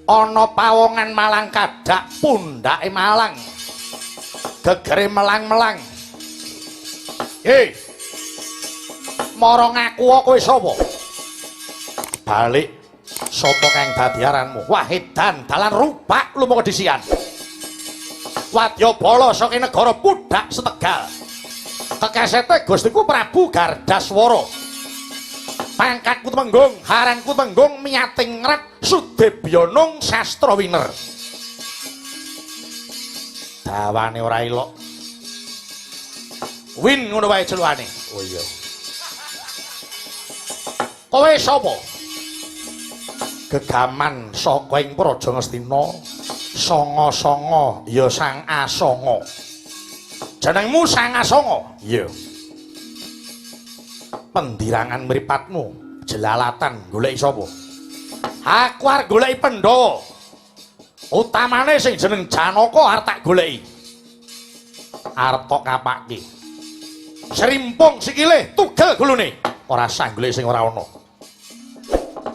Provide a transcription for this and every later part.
ana pawongan malang kadak pundake malang gegere melang-melang. Hei, mara ngaku kowe sapa? Balik sapa kang dadi aranmu? Wahidan dalan rubak lumaku disian. Wadyabala saka negara Pudak Setegal. Kekesete Gustiku Prabu Gardaswara. Pangkatku Temenggung, haranku Temenggung miyating ngret Sudebyanung Sastrawiner. Dawane ora elok. Win ngono wae celukane. Oh iya. Kowe sapa? Gegaman saka ing Praja Ngastina. Sanga-sanga ya Sang Asanga. Jenengmu Sang Asanga? Iya. Pendirangan mripatmu jelalatan goleki sapa? Aku arep goleki Pandhawa. Utamane sing jeneng Janaka arep tak goleki. Arep tok kapake. Serimpung sikile tugel gulune. Ora sang goleki sing ora ana.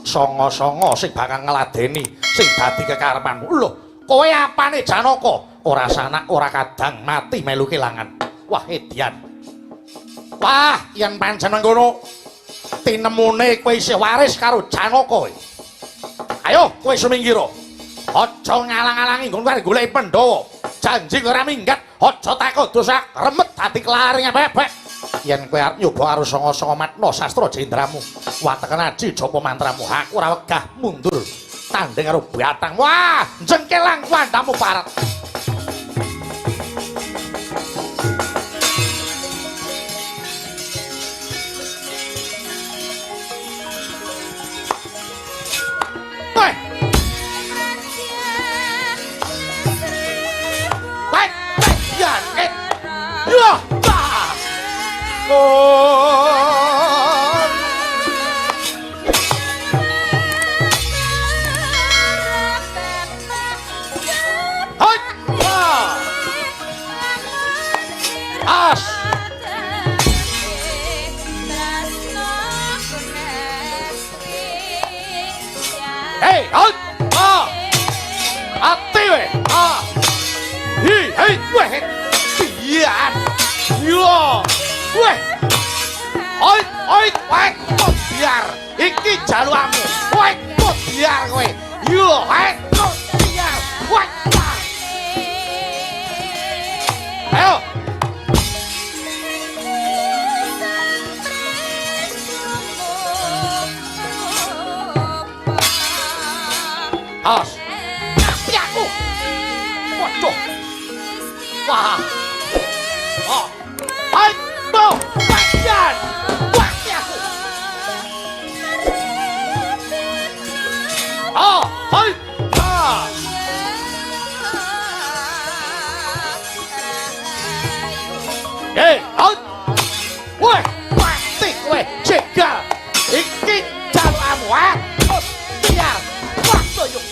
Sanga-sanga sing bakal ngladeni sing dadi kekarepanmu. Lho, kowe apane Janaka? Ora sanak ora kadang mati melu kelangan. Wah, edian. Wah, yen pancen ngono, tinemune kowe isih waris karo Janaka. Ayo, kowe suminggira. Aja ngalang-alangi nggon arep goleki Pandhawa. Janji ora minggat, aja takut dosa remet dadi kelaring bebek. Yen kowe arep nyoba karo sanga-sanga matna sastra jendramu, wateken aji japa mantramu, aku ora wegah mundur. Tanding karo batang. Wah, jengkelang wandamu parat. Iki jaluamu. Woi, biar kowe. Yo, biar. Woi. Ayo. Awas. Tapi aku. Waduh. Wah. Oh. Hai, tuh. Bagian. Oh, hai, ah. Hey, out. Woi, pasti kowe jegal. Iki jalukamu, ha? Oh, biar. Waktu yuk.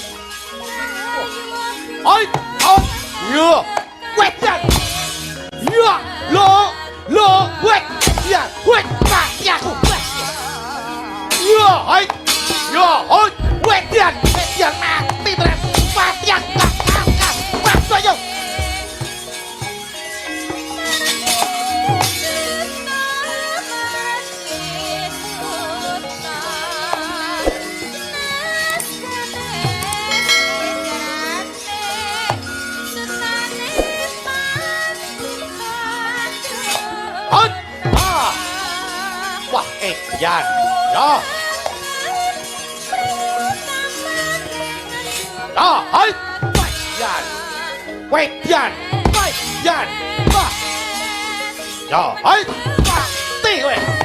Hai, out. Yo, wedan. Yo, lo, wek. Ya, wek, mati aku. Yo, hai. Yo, hai. Wedian mati terus mati angkat waktu ayo wah Edian ya ah, hai, Wedian, Wedian, Wedian, wah, ya, hai, mati kowe.